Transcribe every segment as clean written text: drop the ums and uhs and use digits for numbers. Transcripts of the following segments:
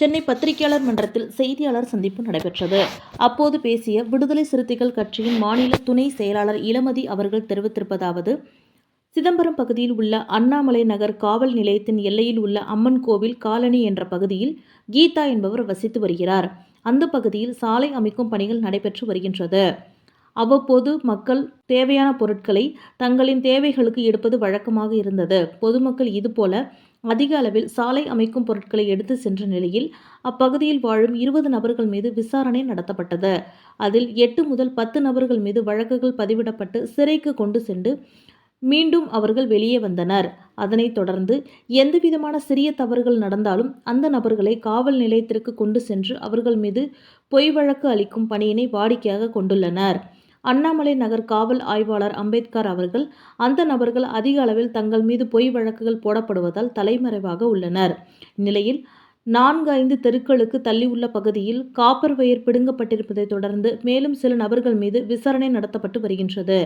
சென்னை பத்திரிகையாளர் மன்றத்தில் செய்தியாளர் சந்திப்பு நடைபெற்றது. அப்போது பேசிய விடுதலை சிறுத்தைகள் கட்சியின் மாநில துணை செயலாளர் இளமதி அவர்கள் தெரிவித்திருப்பதாவது: சிதம்பரம் பகுதியில் உள்ள அண்ணாமலை நகர் காவல் நிலையத்தின் எல்லையில் உள்ள அம்மன் கோவில் காலனி என்ற பகுதியில் கீதா என்பவர் வசித்து வருகிறார். அந்த பகுதியில் சாலை அமைக்கும் பணிகள் நடைபெற்று வருகின்றது. அவ்வப்போது மக்கள் தேவையான பொருட்களை தங்களின் தேவைகளுக்கு எடுப்பது வழக்கமாக இருந்தது. பொதுமக்கள் இதுபோல அதிக அளவில் சாலை அமைக்கும் பொருட்களை எடுத்து சென்ற நிலையில் அப்பகுதியில் வாழும் 20 நபர்கள் மீது விசாரணை நடத்தப்பட்டது. அதில் 8 முதல் 10 நபர்கள் மீது வழக்குகள் பதிவிடப்பட்டு சிறைக்கு கொண்டு சென்று மீண்டும் அவர்கள் வெளியே வந்தனர். அதனைத் தொடர்ந்து எந்தவிதமான சிறிய தவறுகள் நடந்தாலும் அந்த நபர்களை காவல் நிலையத்திற்கு கொண்டு சென்று அவர்கள் மீது பொய் வழக்கு அளிக்கும் பணியினை வாடிக்கையாக கொண்டுள்ளனர். அண்ணாமலை நகர் காவல் ஆய்வாளர் அம்பேத்கர் அவர்கள் அந்த நபர்கள் அதிக அளவில் தங்கள் மீது பொய் வழக்குகள் போடப்படுவதால் தலைமறைவாக உள்ளனர். இந்நிலையில் 4-5 தெருக்களுக்கு தள்ளி உள்ள பகுதியில் காப்பர் வயர் பிடுங்கப்பட்டிருப்பதை தொடர்ந்து மேலும் சில நபர்கள் மீது விசாரணை நடத்தப்பட்டு வருகின்றது.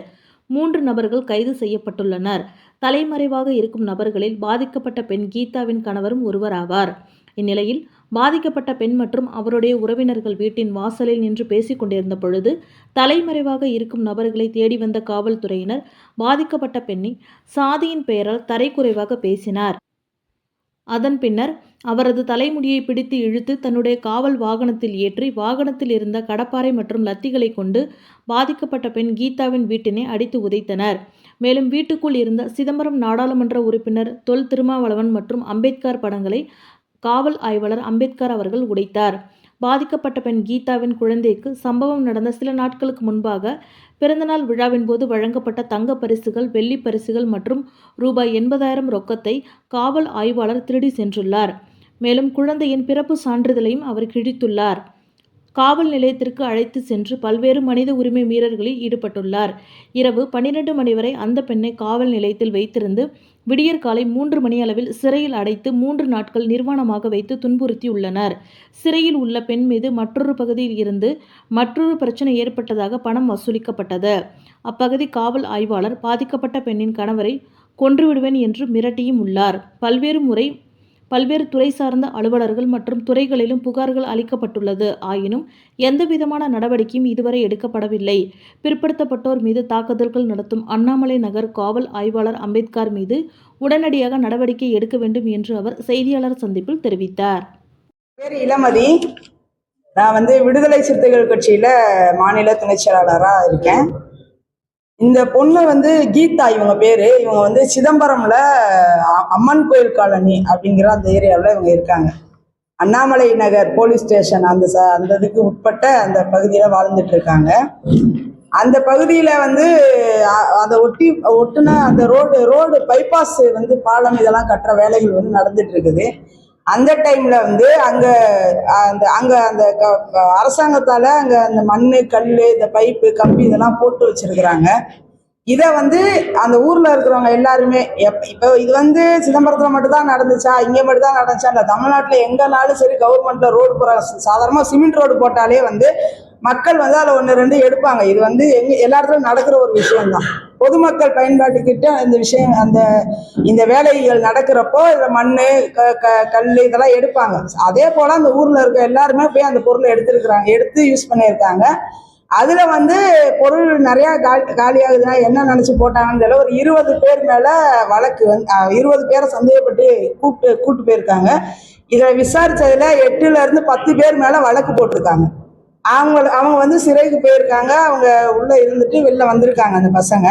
3 நபர்கள் கைது செய்யப்பட்டுள்ளனர். தலைமறைவாக இருக்கும் நபர்களில் பாதிக்கப்பட்ட பெண் கீதாவின் கணவரும் ஒருவராவார். இந்நிலையில் பாதிக்கப்பட்ட பெண் மற்றும் அவருடைய உறவினர்கள் வீட்டின் வாசலில் நின்று பேசிக் கொண்டிருந்த பொழுது தலைமறைவாக இருக்கும் நபர்களை தேடி வந்த காவல்துறையினர் பாதிக்கப்பட்ட பெண்ணை சாதியின் பெயரால் தரைக்குறைவாக பேசினார். அதன் பின்னர் அவரது தலைமுடியை பிடித்து இழுத்து தன்னுடைய காவல் வாகனத்தில் ஏற்றி வாகனத்தில் இருந்த கடப்பாரை மற்றும் லத்திகளை கொண்டு பாதிக்கப்பட்ட பெண் கீதாவின் வீட்டினை அடித்து உதைத்தனர். மேலும் வீட்டுக்குள் இருந்த சிதம்பரம் நாடாளுமன்ற உறுப்பினர் தொல் திருமாவளவன் மற்றும் அம்பேத்கர் படங்களை காவல் ஆய்வாளர் அம்பேத்கர் அவர்கள் உடைத்தார். பாதிக்கப்பட்ட பெண் கீதாவின் குழந்தைக்கு சம்பவம் நடந்த சில நாட்களுக்கு முன்பாக பிறந்தநாள் விழாவின் போது வழங்கப்பட்ட தங்க பரிசுகள், வெள்ளி பரிசுகள் மற்றும் ரூபாய் 80,000 ரொக்கத்தை காவல் ஆய்வாளர் திருடி சென்றுள்ளார். மேலும் குழந்தையின் பிறப்பு சான்றிதழையும் அவர் கிழித்துள்ளார். காவல் நிலையத்திற்கு அழைத்து சென்று பல்வேறு மனித உரிமை மீறல்களில் ஈடுபட்டுள்ளார். இரவு 12 மணி வரை அந்த பெண்ணை காவல் நிலையத்தில் வைத்திருந்து விடியற் காலை 3 மணி அளவில் சிறையில் அடைத்து 3 நாட்கள் நிர்வாணமாக வைத்து துன்புறுத்தியுள்ளனர். சிறையில் உள்ள பெண் மீது மற்றொரு பகுதியில் இருந்து மற்றொரு பிரச்சனை ஏற்பட்டதாக பணம் வசூலிக்கப்பட்டது. அப்பகுதி காவல் ஆய்வாளர் பாதிக்கப்பட்ட பெண்ணின் கணவரை கொன்றுவிடுவேன் என்று மிரட்டியும் உள்ளார். பல்வேறு துறை சார்ந்த அலுவலர்கள் மற்றும் துறைகளிலும் புகார்கள் அளிக்கப்பட்டுள்ளது. ஆயினும் எந்தவிதமான நடவடிக்கையும் இதுவரை எடுக்கப்படவில்லை. பிற்படுத்தப்பட்டோர் மீது தாக்குதல்கள் நடத்தும் அண்ணாமலை நகர் காவல் ஆய்வாளர் அம்பேத்கர் மீது உடனடியாக நடவடிக்கை எடுக்க வேண்டும் என்று அவர் செய்தியாளர் சந்திப்பில் தெரிவித்தார். பேர் இளமதி. நான் விடுதலை சிறுத்தைகள் கட்சியில மாநில துணை செயலாளராக இருக்கேன். இந்த பொண்ணு கீதா, இவங்க பேரு. இவங்க சிதம்பரம்ல அம்மன் கோயில் காலனி அப்படிங்கிற அந்த ஏரியாவில் இவங்க இருக்காங்க. அண்ணாமலை நகர் போலீஸ் ஸ்டேஷன் அந்த இதுக்கு உட்பட்ட அந்த பகுதியில் வாழ்ந்துட்டு இருக்காங்க. அந்த பகுதியில் அதை ஒட்டுனா அந்த ரோடு பைபாஸ் பாலம் இதெல்லாம் கட்டுற வேலைகள் நடந்துட்டு இருக்குது. அந்த டைம்ல அங்க அந்த அரசாங்கத்தால அங்க அந்த மண்ணு, கல், இந்த பைப்பு, கம்பி இதெல்லாம் போட்டு வச்சிருக்கிறாங்க. இதை அந்த ஊர்ல இருக்கிறவங்க எல்லாருமே இப்போ இது சிதம்பரத்துல மட்டும்தான் நடந்துச்சா, இங்க மட்டும்தான் நடந்துச்சா இல்லை, தமிழ்நாட்டுல எங்கனாலும் சரி கவர்மெண்ட்ல ரோடு சாதாரணமா சிமெண்ட் ரோடு போட்டாலே மக்கள் அதில் 1-2 எடுப்பாங்க. இது எல்லா இடத்துலையும் நடக்கிற ஒரு விஷயம்தான். பொதுமக்கள் பயன்பாட்டுக்கிட்ட இந்த விஷயம் இந்த வேலைகள் நடக்கிறப்போ இதில் மண், கல் இதெல்லாம் எடுப்பாங்க. அதே போல் அந்த ஊரில் இருக்க எல்லாருமே போய் அந்த பொருளை எடுத்து யூஸ் பண்ணியிருக்காங்க. அதில் பொருள் நிறையா காலியாகுதுன்னா என்ன நினச்சி போட்டாங்கன்னு தெரியல. ஒரு 20 பேர் மேலே வழக்கு 20 பேரை சந்தேகப்பட்டு கூப்பிட்டு போயிருக்காங்க. இதை விசாரித்ததில் 8லேருந்து 10 பேர் மேலே வழக்கு போட்டிருக்காங்க. அவங்க சிறைக்கு போயிருக்காங்க. அவங்க உள்ள இருந்துட்டு வெளில வந்திருக்காங்க. அந்த பசங்க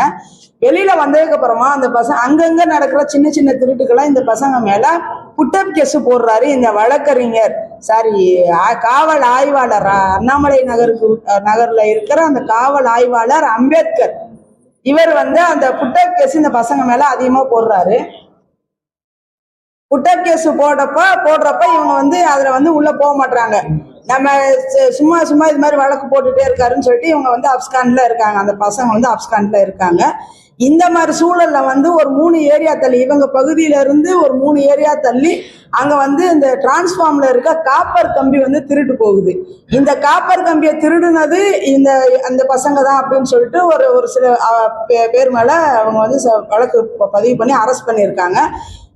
வெளியில வந்ததுக்கு அப்புறமா அந்த பசங்க அங்கங்க நடக்கிற சின்ன சின்ன திருட்டுக்கெல்லாம் இந்த பசங்க மேல புட்டப் கேஸ் போடுறாரு இந்த வழக்கறிஞர், காவல் ஆய்வாளர், அண்ணாமலை நகர்ல இருக்கிற அந்த காவல் ஆய்வாளர் அம்பேத்கர். இவர் அந்த புட்டப் கேஸ் இந்த பசங்க மேல அதிகமா போடுறாரு. புட்டப் கேஸ் போடுறப்ப இவங்க அதுல உள்ள போக மாட்டாங்க. நம்ம சும்மா இது மாதிரி வழக்கு போட்டுட்டே இருக்காருன்னு சொல்லிட்டு இவங்க அப்ஸ்கான்ல இருக்காங்க. அந்த பசங்க அப்ஸ்கான்ல இருக்காங்க. இந்த மாதிரி சூழல்ல ஒரு 3 ஏரியா தள்ளி, இவங்க பகுதியில இருந்து ஒரு 3 ஏரியா தள்ளி அங்க இந்த டிரான்ஸ்ஃபார்ம்ல இருக்க காப்பர் கம்பி திருட்டு போகுது. இந்த காப்பர் கம்பியை திருடுனது அந்த பசங்க தான் அப்படின்னு சொல்லிட்டு ஒரு சில பேர் மேல அவங்க வழக்கு பதிவு பண்ணி அரெஸ்ட் பண்ணியிருக்காங்க.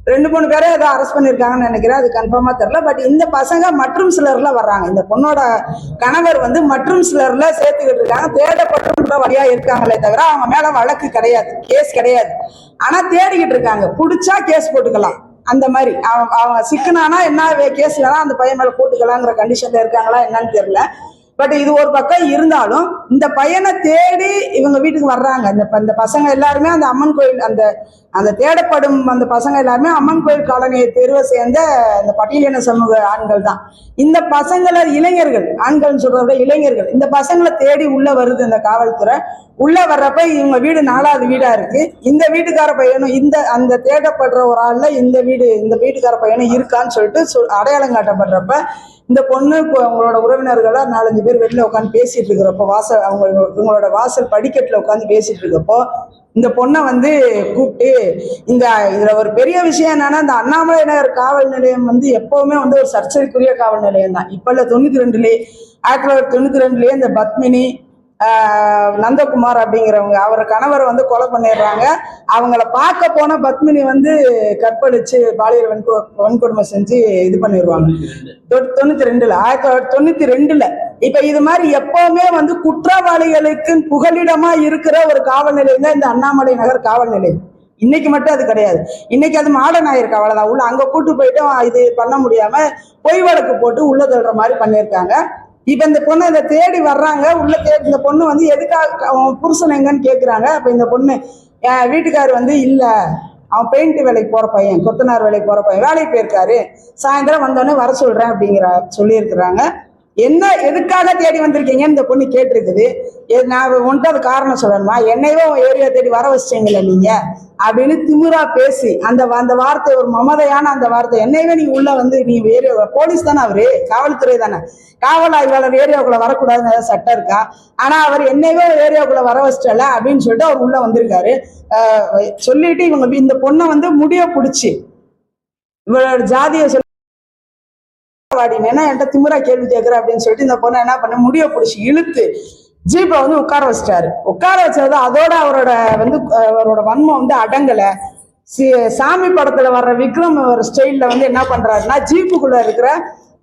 2-3 பேரை ஏதோ அரெஸ்ட் பண்ணியிருக்காங்கன்னு நினைக்கிறேன், அது கன்ஃபார்மா தெரியல. பட் இந்த பசங்க மற்றும் சிலர்ல வர்றாங்க. இந்த பொண்ணோட கணவர் வந்து மற்றும் சிலர்ல சேர்த்துக்கிட்டு இருக்காங்க. தேடப்பட்ட வழியா இருக்காங்களே தவிர அவங்க மேல வழக்கு கிடையாது, கேஸ் கிடையாது. ஆனா தேடிக்கிட்டு இருக்காங்க. புடிச்சா கேஸ் போட்டுக்கலாம். அந்த மாதிரி அவங்க சிக்கனானா என்ன கேஸ் வேணா அந்த பையன் மேல போட்டுக்கலாங்கிற கண்டிஷன்ல இருக்காங்களா என்னன்னு தெரியல. பட் இது ஒரு பக்கம் இருந்தாலும் இந்த பையனை தேடி இவங்க வீட்டுக்கு வர்றாங்க. இந்த பசங்க எல்லாருமே அந்த அம்மன் கோயில் அந்த தேடப்படும் அந்த பசங்க எல்லாருமே அம்மன் கோயில் காலனியை தேர்வை சேர்ந்த இந்த பட்டியலின சமூக ஆண்கள் தான். இந்த பசங்களை இளைஞர்கள், ஆண்கள் சொல்றத விட இளைஞர்கள், இந்த பசங்களை தேடி உள்ள வருது இந்த காவல்துறை. உள்ள வர்றப்ப இவங்க வீடு 4வது வீடா இருக்கு. இந்த வீட்டுக்கார பையனும் அந்த தேடப்படுற ஒரு ஆள்ல இந்த வீட்டுக்கார பையனும் இருக்கான்னு சொல்லிட்டு அடையாளம் காட்டப்படுறப்ப இந்த பொண்ணு அவங்களோட உறவினர்களா 4-5 பேர் வெளியில உட்காந்து பேசிட்டு இருக்கிறப்போ இவங்களோட வாசல் படிக்கட்டுல உட்காந்து பேசிட்டு இருக்கப்போ இந்த பொண்ணை வந்து கூப்பிட்டு இதுல ஒரு பெரிய விஷயம் என்னன்னா, இந்த அண்ணாமலை நகர் காவல் நிலையம் வந்து எப்பவுமே வந்து ஒரு சர்ச்சைக்குரிய காவல் நிலையம் தான். இப்ப இல்ல 1992லயே இந்த பத்மினி நந்தகுமார் அப்படிங்கிறவங்க அவர் கணவரை வந்து கொலை பண்ணிடுறாங்க. அவங்கள பார்க்க போன பத்மினி வந்து கற்பழிச்சு பாலியல் வன்கொடுமை செஞ்சு இது பண்ணிடுவாங்க 1992ல. இப்ப இது மாதிரி எப்பவுமே வந்து குற்றவாளிகளுக்கு புகலிடமா இருக்கிற ஒரு காவல் நிலையம் தான் இந்த அண்ணாமலை நகர் காவல் நிலையம். இன்னைக்கு மட்டும் அது கிடையாது. இன்னைக்கு அது மாடர்ன் ஆயிருக்கு, அவ்வளவுதான். உள்ள அங்க கூட்டு போயிட்டு இது பண்ண முடியாம பொய் வழக்கு போட்டு உள்ள தள்ளுற மாதிரி பண்ணியிருக்காங்க. இப்ப இந்த பொண்ணு இதை தேடி வர்றாங்க. உள்ள தேடி இந்த பொண்ணு வந்து எதுக்காக புருஷன் எங்கன்னு கேக்குறாங்க. அப்ப இந்த பொண்ணு என் வீட்டுக்காரர் வந்து இல்ல, அவன் பெயிண்ட் வேலைக்கு போற பையன், கொத்தனார் வேலைக்கு போற பையன், வேலைக்கு போயிருக்காரு, சாயந்தரம் வந்தோடனே வர சொல்றேன் சொல்லியிருக்கிறாங்க. என்ன எதுக்காக தேடி வந்திருக்கீங்கன்னு இந்த பொண்ணு கேட்டிருக்குது. நான் உன்ட்டு அது காரணம் சொல்லணுமா? என்னையவே ஏரியா தேடி வர வச்சிட்டீங்களா நீங்க அப்படின்னு திமிரா பேசி அந்த வார்த்தை, ஒரு மமதையான அந்த வார்த்தை, என்னையவே நீங்க உள்ள வந்து நீ ஏரியா போலீஸ் தானே, அவரு காவல்துறை தானே, காவல் ஆய்வாளர் ஏரியாவுக்குள்ள வரக்கூடாதுன்னு ஏதாவது சட்டம் இருக்கா? ஆனா அவர் என்னையவே ஏரியாவுக்குள்ள வர வச்சிட்டல அப்படின்னு சொல்லிட்டு அவர் உள்ள வந்திருக்காரு. சொல்லிட்டு இவங்க இந்த பொண்ணை வந்து முடிய பிடிச்சி இவரோட ஜாதியை வாடினா என்கிட்ட திமுறா கேள்வி கேட்கிற அப்படின்னு சொல்லிட்டு இந்த பொண்ணை என்ன பண்ண முடிய பிடிச்சி இழுத்து ஜீப்ல வந்து உட்கார வச்சிட்டாரு. உட்கார வச்சது அதோட அவரோட வன்மம் வந்து அடங்கல. சாமி படத்துல வர்ற விக்ரம் ஒரு ஸ்டைல்ல வந்து என்ன பண்றாருன்னா, ஜீப்புக்குள்ள இருக்கிற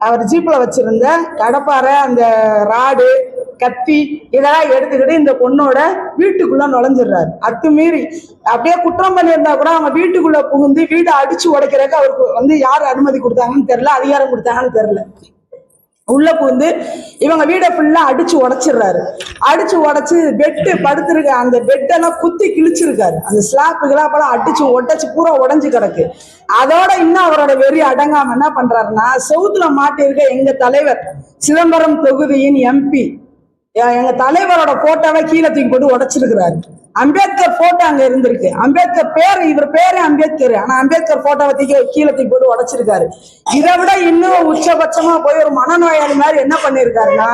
அவர் ஜீப்ல வச்சிருந்த கடப்பாரை, அந்த ராடு, கத்தி இதெல்லாம் எடுத்துக்கிட்டு இந்த பொண்ணோட வீட்டுக்குள்ள நுழைஞ்சிடுறாரு. அத்துமீறி அப்படியே குற்றம் பண்ணியிருந்தா கூட அவங்க வீட்டுக்குள்ள புகுந்து வீடை அடிச்சு உடைக்கிறதுக்கு அவருக்கு வந்து யார் அனுமதி கொடுத்தாங்கன்னு தெரியல, அதிகாரம் கொடுத்தாங்கன்னு தெரியல. உள்ள புகுந்து இவங்க வீடை ஃபுல்லா அடிச்சு உடைச்சிடுறாரு. அடிச்சு உடைச்சு பெட்டு படுத்திருக்க அந்த பெட்டெல்லாம் குத்தி கிழிச்சிருக்காரு. அந்த ஸ்லாப்புகளாப்பெல்லாம் அடிச்சு உடைச்சு பூரா உடைஞ்சு கிடக்கு. அதோட இன்னும் அவரோட வெறி அடங்காம என்ன பண்றாருன்னா, செவுத்துல மாட்டிருக்க எங்க தலைவர், சிதம்பரம் தொகுதியின் MP எங்க தலைவரோட போட்டோவை கீழே தூக்கி போட்டு உடைச்சிருக்கிறாரு. அம்பேத்கர் போட்டோ அங்க இருந்திருக்கு. அம்பேத்கர் பேரு, இவர் பேரு அம்பேத்கர், ஆனா அம்பேத்கர் போட்டோவை கீழே தூக்கி போட்டு உடைச்சிருக்காரு. இதை விட இன்னும் உச்சபட்சமா போய் ஒரு மனநோயாளி மாதிரி என்ன பண்ணிருக்காருன்னா,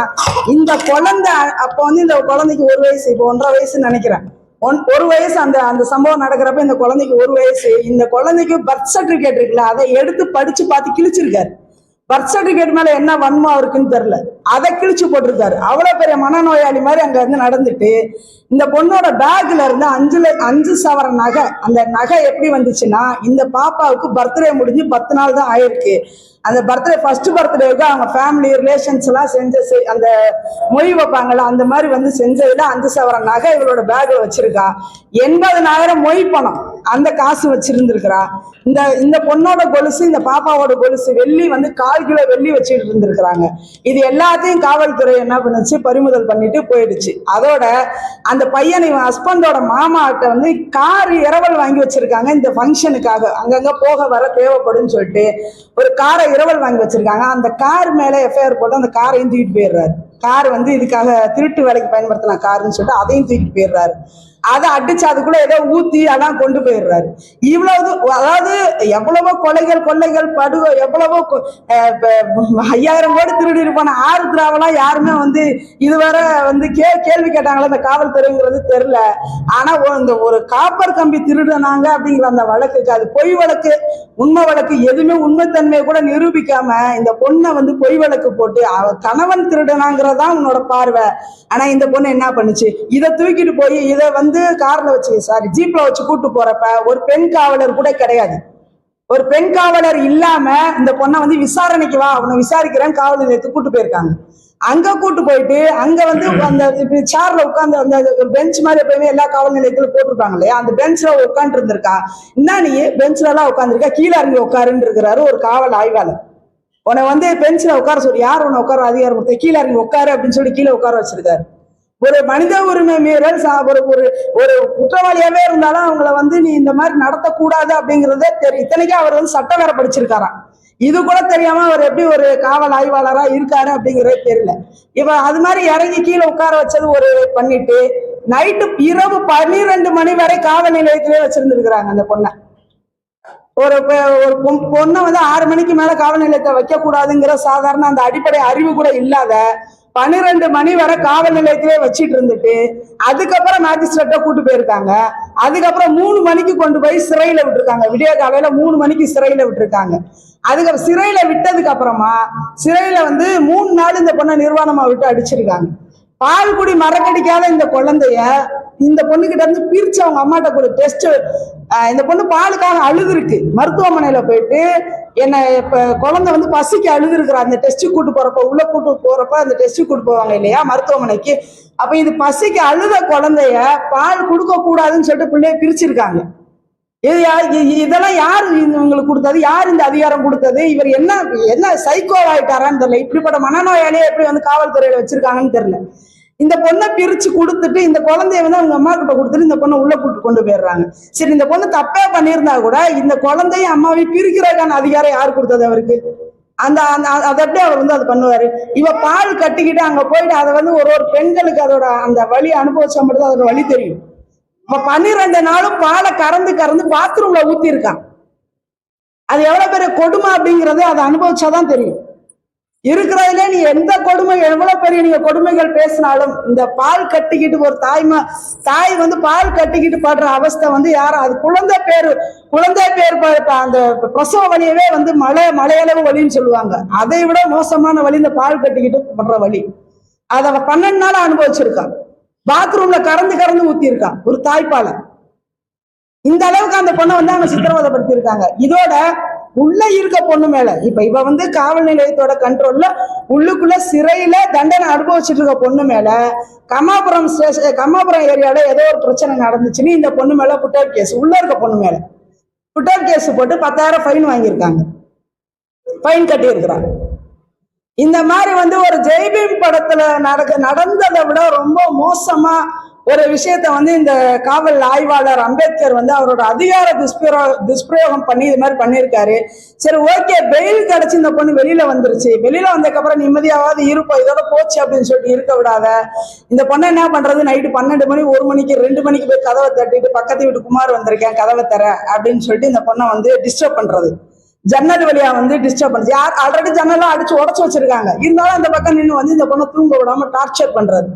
இந்த குழந்தை அப்ப வந்து இந்த குழந்தைக்கு 1 வயசு, இப்போ 1.5 வயசுன்னு நினைக்கிறேன், 1 வயசு. அந்த சம்பவம் நடக்கிறப்ப இந்த குழந்தைக்கு 1 வயசு. இந்த குழந்தைக்கு பர்த் சர்டிபிகேட் இருக்குல்ல, அதை எடுத்து படிச்சு பார்த்து கிழிச்சிருக்காரு. பர்த் சர்டிபிகேட் மேல என்ன வன்மம் இருக்குன்னு தெரியல, அதை கிழிச்சு போட்டிருக்காரு. அவ்வளவு பெரிய மனநோயாளி மாதிரி அங்க இருந்து நடந்துட்டு இந்த பொண்ணோட பேக்ல இருந்து 5 சவரன் நகை. அந்த நகை எப்படி வந்துச்சுன்னா, இந்த பாப்பாவுக்கு பர்த்டே முடிஞ்சு 10 நாள் தான் ஆயிருக்கு. அந்த ஃபர்ஸ்ட் பர்த்டேவுக்கு அவங்க ஃபேமிலி ரிலேஷன்ஸ் எல்லாம் அந்த மொய் வைப்பாங்கல்ல, அந்த மாதிரி வந்து செஞ்சதுல 5 சவரன் நகை இவளோட பேக்ல வச்சிருக்கா. 80,000 மொய் பணம் அந்த காசு வச்சிருந்திருக்கிறா. இந்த பொண்ணோட கொலுசு, இந்த பாப்பாவோட கொலுசு, வெள்ளி வந்து 1/4 கிலோ வெள்ளி வச்சுட்டு இருந்திருக்கிறாங்க. இது எல்லாத்தையும் காவல்துறை என்ன பண்ணுச்சு, பறிமுதல் பண்ணிட்டு போயிடுச்சு. அதோட அந்த பையன் இவன் ஹஸ்பண்டோட மாமாட்ட வந்து கார் இரவல் வாங்கி வச்சிருக்காங்க. இந்த ஃபங்க்ஷனுக்காக அங்கங்க போக வர தேவைப்படும் சொல்லிட்டு ஒரு காரை இரவல் வாங்கி வச்சிருக்காங்க. அந்த கார் மேல எஃப்ஐஆர் போட்டு அந்த காரையும் தூக்கிட்டு போயிடுறாரு. கார் வந்து இதுக்காக திருட்டு வேலைக்கு பயன்படுத்தின காருன்னு சொல்லிட்டு அதையும் தூக்கிட்டு போயிடுறாரு. அதை அடிச்சு அதுக்குள்ள ஏதோ ஊத்தி அதான் கொண்டு போயிடுறாரு. இவ்வளவு, அதாவது எவ்வளவோ கொலைகள் படுகொலை, எவ்வளவோ 5000 கோடி திருடி இருப்பான ஆறு திராவெல்லாம் யாருமே வந்து இதுவரை வந்து கேள்வி கேட்டாங்களா இந்த காவல்துறைங்கிறது தெரியல. ஆனா இந்த ஒரு காப்பர் கம்பி திருடுனாங்க அப்படிங்கிற அந்த வழக்குக்கு, அது பொய் வழக்கு, உண்மை வழக்கு, எதுவுமே உண்மைத்தன்மையை கூட நிரூபிக்காம இந்த பொண்ணை வந்து பொய் வழக்கு போட்டு கணவன் திருடனாங்கிறதா உன்னோட பார்வை. ஆனா இந்த பொண்ணு என்ன பண்ணுச்சு, இதை தூக்கிட்டு போய் இதை வந்து கார்ல வச்சு ஜீப்ல வச்சு கூட்டு போறப்ப ஒரு பெண் காவலர் கூட கிடையாது. ஒரு பெண் காவலர் இல்லாம இந்த பொண்ணை வந்து விசாரணைக்கு வா, அவனை விசாரிக்கிறேன் காவல் நிலையத்துக்கு கூட்டு போயிருக்காங்க. அங்க கூட்டு போயிட்டு அங்க வந்து அந்த சேர்ல உட்காந்து அந்த பெஞ்ச் மாதிரி எப்பயுமே எல்லா காவல் நிலையத்திலும் போட்டிருப்பாங்க இல்லையா, அந்த பெஞ்ச்ல உட்காந்து இருந்திருக்கா. என்ன நீ பெஞ்ச்ல எல்லாம் உட்காந்துருக்கா, கீழே இறங்கி உட்காருன்னு இருக்கிறாரு ஒரு காவல் ஆய்வாளர். உன்னை வந்து பெஞ்ச்ல உட்கார சொல்லி யார் உன்னை உட்கார அதிகாரம் கொடுத்த, கீழே இறங்கி உட்காரு அப்படின்னு சொல்லி கீழே உட்கார வச்சிருக்காரு. ஒரு மனித உரிமை மீறல் ஒரு குற்றவாளியாவே இருந்தாலும் அவங்கள வந்து நீ இந்த மாதிரி நடத்தக்கூடாது அப்படிங்கறதே தெரியும். இத்தனைக்கும் அவர் வந்து சட்டம் வேற படிச்சிருக்காராம். இது கூட தெரியாம அவர் எப்படி ஒரு காவல் ஆய்வாளரா இருக்காரு அப்படிங்கறதே தெரியல. இப்ப அது மாதிரி இறங்கி கீழே உட்கார வச்சது ஒரு பண்ணிட்டு நைட்டு இரவு 12 மணி வரை காவல் நிலையத்திலே வச்சிருந்துருக்காங்க அந்த பொண்ணை. ஒரு பொண்ணை வந்து 6 மணிக்கு மேல காவல் நிலையத்தை வைக்க கூடாதுங்கிற சாதாரண அந்த அடிப்படை அறிவு கூட இல்லாத 12 மணி வரை காவல் நிலையத்திலே வச்சிட்டு இருந்துட்டு அதுக்கப்புறம் மேஜிஸ்ட்ரேட்டை கூட்டு போயிருக்காங்க. அதுக்கப்புறம் 3 மணிக்கு கொண்டு போய் சிறையில விட்டுருக்காங்க. விடிய காலையில 3 மணிக்கு சிறையில விட்டுருக்காங்க. அதுக்கு சிறையில விட்டதுக்கு அப்புறமா சிறையில வந்து 3 நாள் இந்த பொண்ணை நிர்வாணமா விட்டு அடிச்சிருக்காங்க. பால் குடி மறக்கடிக்காத இந்த குழந்தைய இந்த பொண்ணுகிட்ட இருந்து பிரிச்சு அவங்க அம்மாட்ட கூட டெஸ்ட், இந்த பொண்ணு பாலுக்காக அழுது இருக்கு. மருத்துவமனையில போயிட்டு என்ன இப்ப குழந்தை வந்து பசிக்கு அழுது இருக்கிற அந்த டெஸ்ட் கூட்டு போறப்ப உள்ள கூட்டு போறப்ப அந்த டெஸ்ட் கூட்டு போவாங்க இல்லையா மருத்துவமனைக்கு. அப்ப இது பசிக்கு அழுத குழந்தைய பால் கொடுக்க கூடாதுன்னு சொல்லிட்டு பிள்ளைய பிரிச்சிருக்காங்க. இதெல்லாம் யாரு உங்களுக்கு கொடுத்தது, யார் இந்த அதிகாரம் கொடுத்தது, இவர் என்ன சைக்கோ ஆயிட்டாரான்னு தெரியல. இப்படிப்பட்ட மனநோயாளியே எப்படி வந்து காவல்துறையில வச்சிருக்காங்கன்னு தெரியல. இந்த பொண்ணை பிரிச்சு கொடுத்துட்டு இந்த குழந்தைய வந்து அவங்க அம்மா கிட்ட கொடுத்துட்டு இந்த பொண்ணை உள்ள கூட்டு கொண்டு போயிடுறாங்க. சரி, இந்த பொண்ணு தப்பே பண்ணியிருந்தா கூட இந்த குழந்தையும் அம்மாவையும் பிரிக்கிறதுக்கான அதிகாரம் யார் கொடுத்தது அவருக்கு? அந்த அதை எப்படி அவர் வந்து அது பண்ணுவாரு? இவ பால் கட்டிக்கிட்டு அங்க போயிட்டு அதை வந்து ஒரு பெண்களுக்கு அதோட அந்த வலி அனுபவிச்சா மட்டும் அதோட வலி தெரியும். இப்ப 12 நாளும் பாலை கறந்து பாத்ரூம்ல ஊத்தி இருக்கான். அது எவ்வளவு பெரிய கொடுமை அப்படிங்கறது அதை அனுபவிச்சாதான் தெரியும். இருக்கிறதுல நீ எந்த கொடுமை எவ்வளவு பெரிய நீங்க கொடுமைகள் பேசினாலும் இந்த பால் கட்டிக்கிட்டு ஒரு தாய் வந்து பால் கட்டிக்கிட்டு படுற அவஸ்தை வந்து யாரும் அது குழந்தை பேர் அந்த பிரசவ வலியவே வந்து மலையளவு வலின்னு சொல்லுவாங்க. அதை விட மோசமான வலி இந்த பால் கட்டிக்கிட்டு படுற வலி. அதை 12 நாள் அனுபவிச்சிருக்கான். பாத்ரூம்ல கறந்து ஊத்தி இருக்கான் ஒரு தாய்ப்பாலை. இந்த அளவுக்கு அந்த பொண்ணை வந்து அவங்க சித்திரவதைப்படுத்தி இருக்காங்க. இதோட உள்ள இருக்க பொண்ணு மேல இப்ப இவ வந்து காவல் நிலையத்தோட கண்ட்ரோல்ல உள்ளுக்குள்ள சிறையில தண்டனை அனுபவிச்சுட்டு இருக்க பொண்ணு மேல கம்மாபுரம் ஏரியால ஏதோ ஒரு பிரச்சனை நடந்துச்சுன்னு இந்த பொண்ணு மேல புட்டர் கேஸ், உள்ள இருக்க பொண்ணு மேல புட்டர் கேஸ் போட்டு 10,000 ஃபைன் வாங்கியிருக்காங்க. ஃபைன் கட்டி இருக்கிறாங்க. இந்த மாதிரி வந்து ஒரு ஜெய்பீம் படத்துல நடந்ததை விட ரொம்ப மோசமா ஒரு விஷயத்த வந்து இந்த காவல் ஆய்வாளர் அம்பேத்கர் வந்து அவரோட அதிகார துஷ்பிரயோகம் பண்ணி இது மாதிரி பண்ணியிருக்காரு. சரி, ஓகே, பெயில் கிடைச்சு இந்த பொண்ணு வெளியில வந்துருச்சு. வெளியில வந்ததுக்கு அப்புறம் நிம்மதியாவது இருப்போம், இதோட போச்சு அப்படின்னு சொல்லிட்டு இருக்க விடாத இந்த பொண்ணை என்ன பண்றது, நைட்டு 12 மணி 1 மணிக்கு 2 மணிக்கு போய் கதவை தட்டிட்டு பக்கத்து வீட்டு குமார் வந்திருக்கேன் கதவை தர அப்படின்னு சொல்லிட்டு இந்த பொண்ணை வந்து டிஸ்டர்ப் பண்றது. ஜன்னல் வழியா வந்து டிஸ்டர்ப் பண்ணுது. யார் ஆல்ரெடி ஜன்னல்லாம் அடிச்சு உடச்சு வச்சிருக்காங்க, இருந்தாலும் அந்த பக்கம் நின்று வந்து இந்த பொண்ணை தூங்க விடாம டார்ச்சர் பண்றது.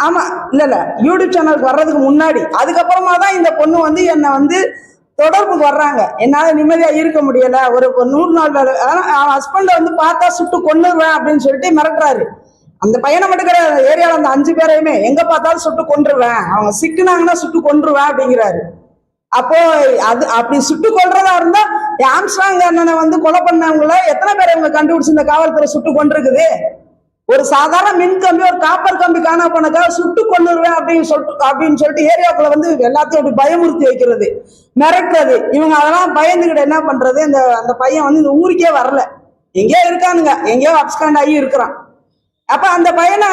ஆமா, இல்ல யூடியூப் சேனலுக்கு வர்றதுக்கு முன்னாடி அதுக்கப்புறமா தான் இந்த பொண்ணு வந்து என்னை வந்து தொடர்புக்கு வர்றாங்க. என்னால நிம்மதியா இருக்க முடியல, ஒரு 100 நாள் வேலை, அவன் ஹஸ்பண்ட வந்து பார்த்தா சுட்டு கொன்னுருவேன் அப்படின்னு சொல்லிட்டு மிரட்டுறாரு. அந்த பையனை மட்டும் கிடையாது, ஏரியால அந்த 5 பேரையுமே எங்க பார்த்தாலும் சுட்டு கொன்றுவேன், அவங்க சிக்கினாங்கன்னா சுட்டு கொன்றுவேன் அப்படிங்கிறாரு. அப்போ அது அப்படி சுட்டு கொல்றதா இருந்தா ஆம்ஸ்ட்ராங் அண்ணனை வந்து கொலை பண்ணவங்கள எத்தனை பேரை இவங்க கண்டுபிடிச்சு இந்த காவல்துறை சுட்டு கொண்டிருக்குது? ஒரு சாதாரண மின் கம்பி, ஒரு காப்பர் கம்பி காணா போனக்காக சுட்டு கொண்டுருவேன் அப்படின்னு சொல்லிட்டு ஏரியாவுக்குள்ள வந்து எல்லாத்தையும் அப்படி பயமுறுத்தி வைக்கிறது, மிரட்டுறது. இவங்க அதெல்லாம் பயந்துகிட்ட என்ன பண்றது, அந்த பையன் வந்து இந்த ஊருக்கே வரல, எங்கேயோ இருக்கானுங்க, எங்கேயோ அப்ஸ்காண்ட் ஆகி இருக்கிறான். அப்ப அந்த பையனை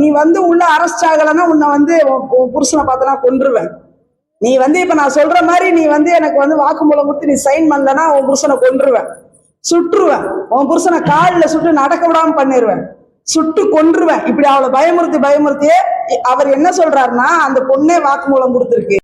நீ வந்து உள்ள அரெஸ்ட் ஆகலைன்னா உன்னை வந்து புருஷனை பார்த்தனா கொன்றுவேன். நீ வந்து இப்ப நான் சொல்ற மாதிரி நீ வந்து எனக்கு வந்து வாக்குமூலம் கொடுத்து நீ சைன் பண்ணலன்னா உன் புருஷனை கொன்றுவேன், சுட்டுருவேன், உன் புருஷனை காலில் சுட்டு நடக்க விடாம பண்ணிடுவேன், சுட்டு கொன்றுவேன். இப்படி அவளை பயமுறுத்தியே அவர் என்ன சொல்றாருன்னா அந்த பொண்ணே வாக்குமூலம் கொடுத்துருக்கு.